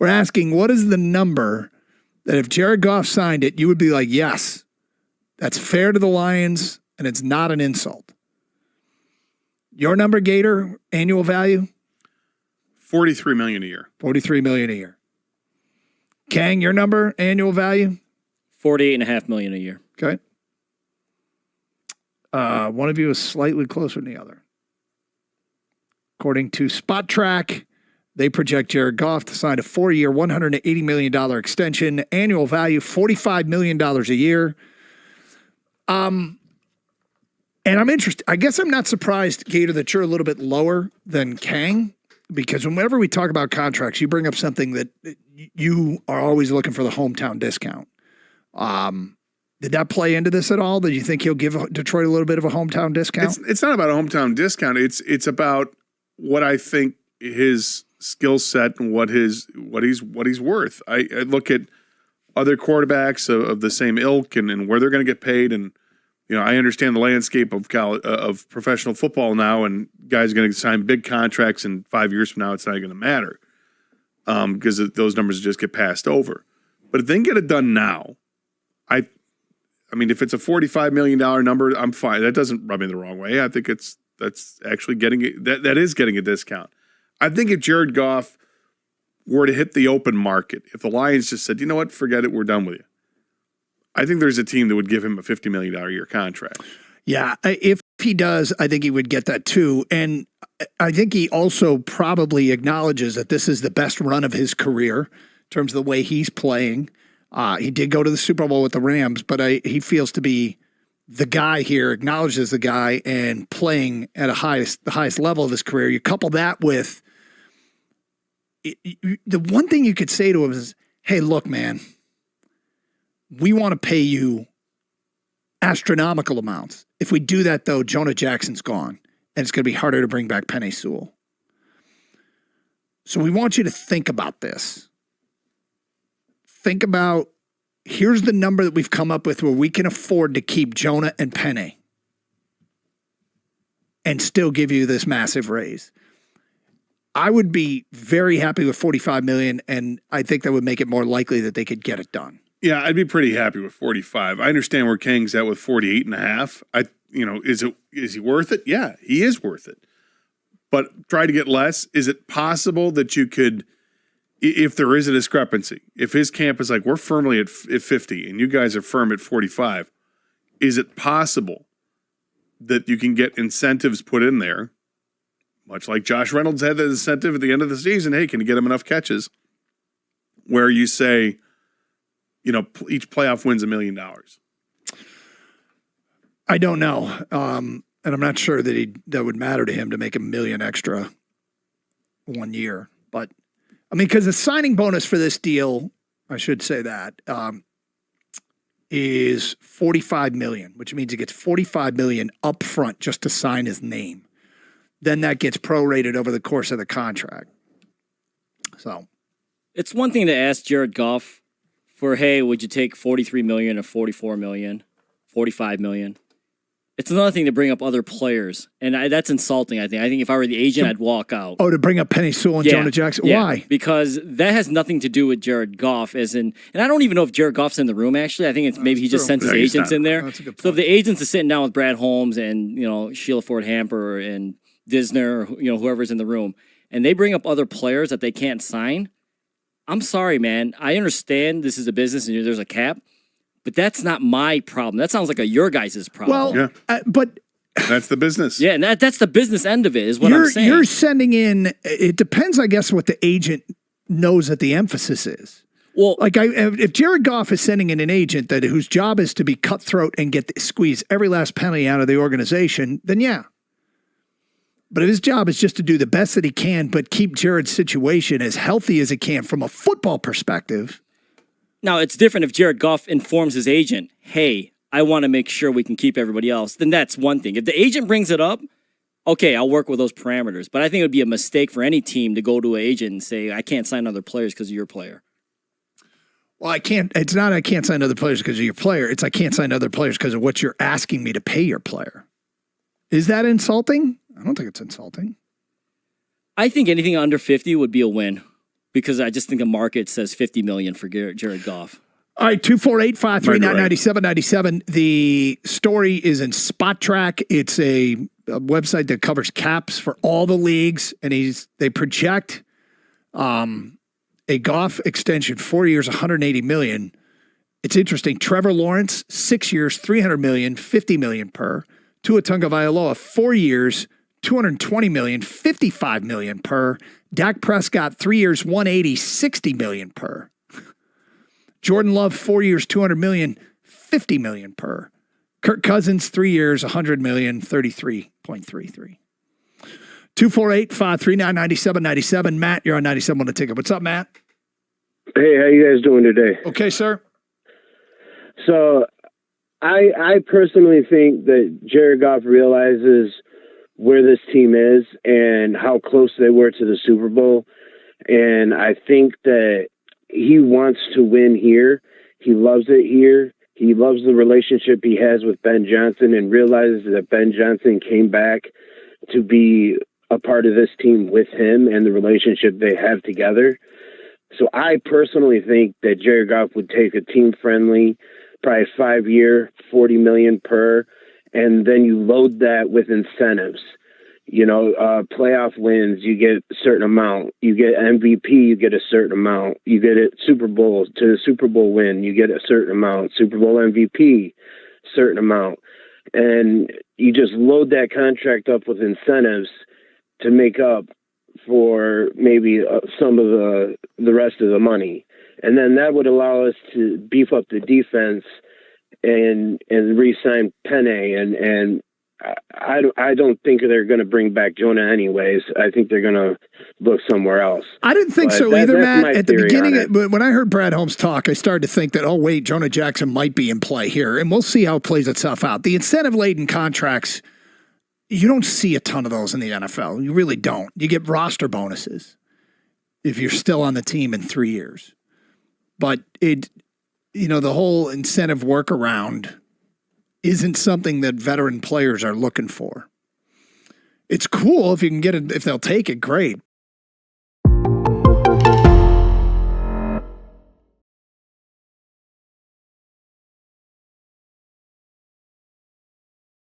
We're asking, what is the number that if Jared Goff signed it, you would be like, yes, that's fair to the Lions, and it's not an insult. Your number, Gator, annual value? $43 million a year. $43 million a year. Kang, your number, annual value? $48.5 million a year. Okay. One of you is slightly closer than the other. According to Spot Track, they project Jared Goff to sign a 4-year, $180 million extension, annual value $45 million a year. And I'm interested. I guess I'm not surprised, Gator, that you're a little bit lower than Kang, because whenever we talk about contracts, you bring up something that you are always looking for the hometown discount. Did that play into this at all? Did you think he'll give Detroit a little bit of a hometown discount? It's not about a hometown discount. It's about what I think his skill set and what he's worth. I look at other quarterbacks of the same ilk and where they're going to get paid, and I understand the landscape of professional football now, and guys are going to sign big contracts, and 5 years from now it's not going to matter because those numbers just get passed over. But if they can get it done now, I mean, if it's a $45 million number, I'm fine. That doesn't rub me the wrong way. I think that's actually getting it. That is getting a discount. I think if Jared Goff were to hit the open market, if the Lions just said, you know what, forget it, we're done with you, I think there's a team that would give him a $50 million a year contract. Yeah, if he does, I think he would get that too. And I think he also probably acknowledges that this is the best run of his career in terms of the way he's playing. He did go to the Super Bowl with the Rams, but he feels to be the guy here, acknowledges the guy, and playing at the highest level of his career. You couple that with the one thing you could say to him is, hey, look, man, we want to pay you astronomical amounts. If we do that, though, Jonah Jackson's gone, and it's going to be harder to bring back Penei Sewell. So we want you to think about this. Think about, here's the number that we've come up with where we can afford to keep Jonah and Penei and still give you this massive raise. I would be very happy with $45 million, and I think that would make it more likely that they could get it done. Yeah, I'd be pretty happy with 45. I understand where Kang's at with 48.5. Is he worth it? Yeah, he is worth it. But try to get less. Is it possible that you could, if there is a discrepancy, if his camp is like, we're firmly at 50 and you guys are firm at 45, is it possible that you can get incentives put in there, much like Josh Reynolds had that incentive at the end of the season? Hey, can you get him enough catches? Where you say, each playoff wins $1 million. I don't know. And I'm not sure that would matter to him to make $1 million extra 1 year. But, because the signing bonus for this deal, I should say that, is $45 million, which means he gets $45 million up front just to sign his name. Then that gets prorated over the course of the contract. So it's one thing to ask Jared Goff for, hey, would you take $43 million or $44 million, $45 million? It's another thing to bring up other players, and that's insulting, I think. I think if I were the agent, I'd walk out. Oh, to bring up Penei Sewell and Jonah Jackson? Yeah, why? Because that has nothing to do with Jared Goff, and I don't even know if Jared Goff's in the room, actually. I think it's maybe he just sent his agents in there. That's a good point. So if the agents are sitting down with Brad Holmes and, Sheila Ford Hamper and Disner, or, whoever's in the room, and they bring up other players that they can't sign, I'm sorry, man. I understand this is a business and there's a cap, but that's not my problem. That sounds like your guys' problem. Well, but that's the business. Yeah, and that's the business end of it, is what I'm saying. You're sending in, it depends, I guess, what the agent knows that the emphasis is. Well, if Jared Goff is sending in an agent whose job is to be cutthroat and squeeze every last penny out of the organization, then yeah. But if his job is just to do the best that he can, but keep Jared's situation as healthy as it can from a football perspective. Now, it's different if Jared Goff informs his agent, hey, I want to make sure we can keep everybody else. Then that's one thing. If the agent brings it up, okay, I'll work with those parameters. But I think it would be a mistake for any team to go to an agent and say, I can't sign other players because of your player. Well, it's not I can't sign other players because of your player. It's I can't sign other players because of what you're asking me to pay your player. Is that insulting? I don't think it's insulting. I think anything under 50 would be a win. because I just think the market says 50 million for Jared Goff. All right, 248-539-9797. The story is in Spot Track. It's a website that covers caps for all the leagues, and they project a Goff extension, 4 years, $180 million. It's interesting. Trevor Lawrence, 6 years, $300 million, $50 million per. Tua Tagovailoa, 4 years, $220 million, $55 million per. Dak Prescott, 3 years, $180, $60 million per. Jordan Love, 4 years, $200 million, $50 million per. Kirk Cousins, 3 years, $100 million, $33.33. 248-539-9797. Matt, you're on 97 on the ticket. What's up, Matt? Hey, how you guys doing today? Okay, sir. So I personally think that Jared Goff realizes where this team is and how close they were to the Super Bowl. And I think that he wants to win here. He loves it here. He loves the relationship he has with Ben Johnson and realizes that Ben Johnson came back to be a part of this team with him and the relationship they have together. So I personally think that Jared Goff would take a team-friendly, probably 5-year, $40 million per, and then you load that with incentives. You know, playoff wins, you get a certain amount. You get MVP, you get a certain amount. You get it Super Bowl to the Super Bowl win, you get a certain amount. Super Bowl MVP, certain amount. And you just load that contract up with incentives to make up for maybe some of the rest of the money. And then that would allow us to beef up the defense and re-sign Penne. And I don't think they're going to bring back Jonah anyways. I think they're going to look somewhere else. I didn't think so either, Matt. At the beginning, when I heard Brad Holmes talk, I started to think that, oh, wait, Jonah Jackson might be in play here. And we'll see how it plays itself out. The incentive-laden contracts, you don't see a ton of those in the NFL. You really don't. You get roster bonuses if you're still on the team in 3 years. But the whole incentive workaround isn't something that veteran players are looking for. It's cool if you can get it, if they'll take it, great.